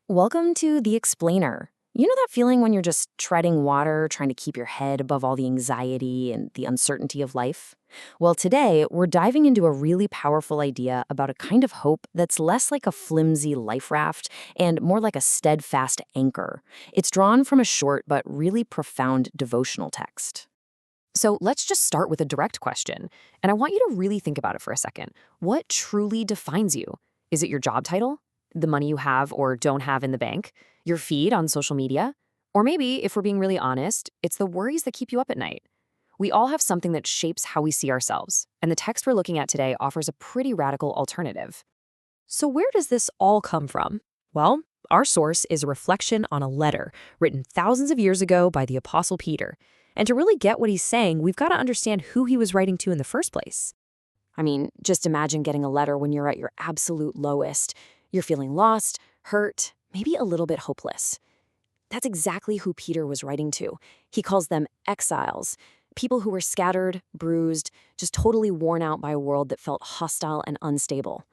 Welcome to The Explainer. You know that feeling when you're just treading water, trying to keep your head above all the anxiety and the uncertainty of life? Well, today we're diving into a really powerful idea about a kind of hope that's less like a flimsy life raft and more like a steadfast anchor. It's drawn from a short but really profound devotional text. So let's just start with a direct question. And I want you to really think about it for a second. What truly defines you? Is it your job title? The money you have or don't have in the bank? Your feed on social media? Or maybe, if we're being really honest, it's the worries that keep you up at night. We all have something that shapes how we see ourselves. And the text we're looking at today offers a pretty radical alternative. So where does this all come from? Well, our source is a reflection on a letter written thousands of years ago by the Apostle Peter. And to really get what he's saying, we've got to understand who he was writing to in the first place. I mean, just imagine getting a letter when you're at your absolute lowest. You're feeling lost, hurt, maybe a little bit hopeless. That's exactly who Peter was writing to. He calls them exiles, people who were scattered, bruised, just totally worn out by a world that felt hostile and unstable.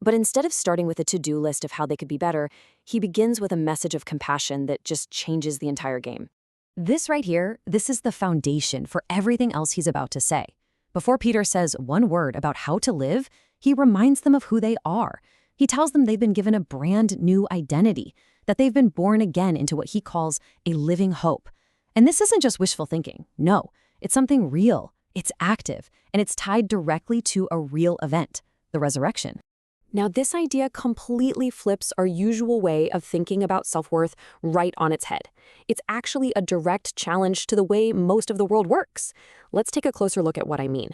But instead of starting with a to-do list of how they could be better, he begins with a message of compassion that just changes the entire game. This right here, this is the foundation for everything else he's about to say. Before Peter says one word about how to live, he reminds them of who they are. He tells them they've been given a brand new identity, that they've been born again into what he calls a living hope. And this isn't just wishful thinking. No, it's something real, it's active, and it's tied directly to a real event, the resurrection. Now, this idea completely flips our usual way of thinking about self-worth right on its head. It's actually a direct challenge to the way most of the world works. Let's take a closer look at what I mean.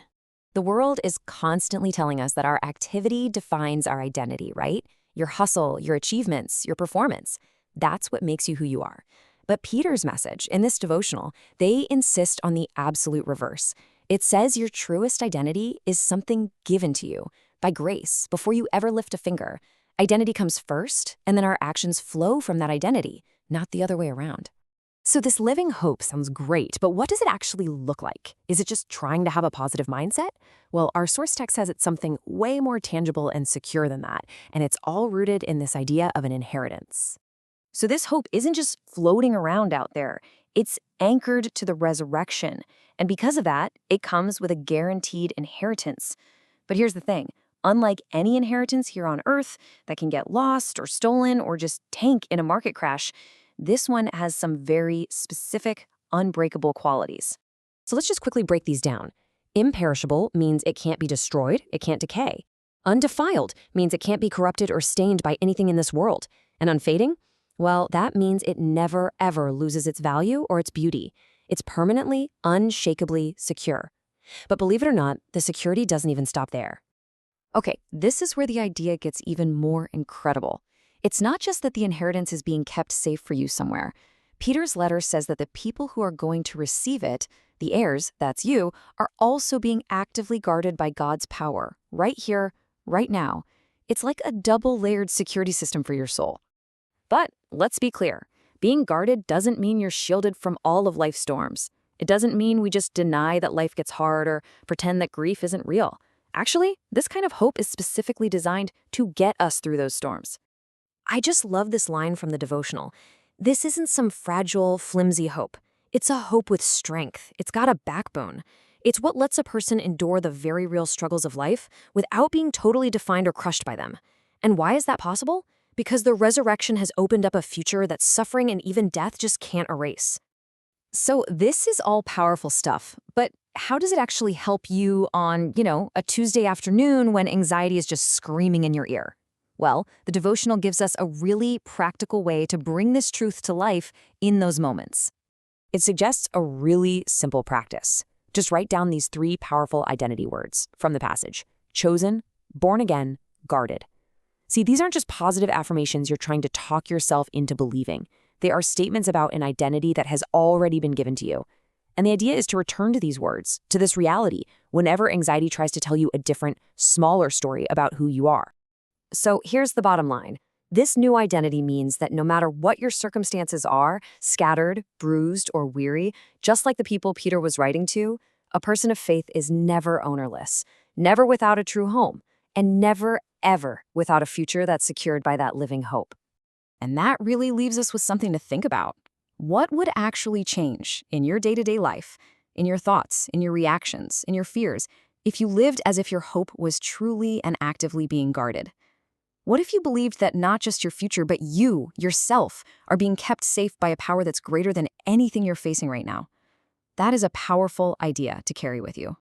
The world is constantly telling us that our activity defines our identity, right? Your hustle, your achievements, your performance. That's what makes you who you are. But Peter's message in this devotional, they insist on the absolute reverse. It says your truest identity is something given to you by grace before you ever lift a finger. Identity comes first, and then our actions flow from that identity, not the other way around. So this living hope sounds great, but what does it actually look like? Is it just trying to have a positive mindset? Well, our source text says it's something way more tangible and secure than that, and it's all rooted in this idea of an inheritance. So this hope isn't just floating around out there. It's anchored to the resurrection, and because of that, it comes with a guaranteed inheritance. But here's the thing. Unlike any inheritance here on Earth that can get lost or stolen or just tank in a market crash, this one has some very specific, unbreakable qualities. So let's just quickly break these down. Imperishable means it can't be destroyed, it can't decay. Undefiled means it can't be corrupted or stained by anything in this world. And unfading? Well, that means it never, ever loses its value or its beauty. It's permanently, unshakably secure. But believe it or not, the security doesn't even stop there. Okay, this is where the idea gets even more incredible. It's not just that the inheritance is being kept safe for you somewhere. Peter's letter says that the people who are going to receive it, the heirs, that's you, are also being actively guarded by God's power, right here, right now. It's like a double-layered security system for your soul. But let's be clear, being guarded doesn't mean you're shielded from all of life's storms. It doesn't mean we just deny that life gets hard or pretend that grief isn't real. Actually, this kind of hope is specifically designed to get us through those storms. I just love this line from the devotional. This isn't some fragile, flimsy hope. It's a hope with strength. It's got a backbone. It's what lets a person endure the very real struggles of life without being totally defined or crushed by them. And why is that possible? Because the resurrection has opened up a future that suffering and even death just can't erase. So this is all powerful stuff, but how does it actually help you on, a Tuesday afternoon when anxiety is just screaming in your ear? Well, the devotional gives us a really practical way to bring this truth to life in those moments. It suggests a really simple practice. Just write down these three powerful identity words from the passage: chosen, born again, guarded. See, these aren't just positive affirmations you're trying to talk yourself into believing. They are statements about an identity that has already been given to you. And the idea is to return to these words, to this reality, whenever anxiety tries to tell you a different, smaller story about who you are. So here's the bottom line. This new identity means that no matter what your circumstances are, scattered, bruised, or weary, just like the people Peter was writing to, a person of faith is never ownerless, never without a true home, and never, ever without a future that's secured by that living hope. And that really leaves us with something to think about. What would actually change in your day-to-day life, in your thoughts, in your reactions, in your fears, if you lived as if your hope was truly and actively being guarded? What if you believed that not just your future, but you, yourself, are being kept safe by a power that's greater than anything you're facing right now? That is a powerful idea to carry with you.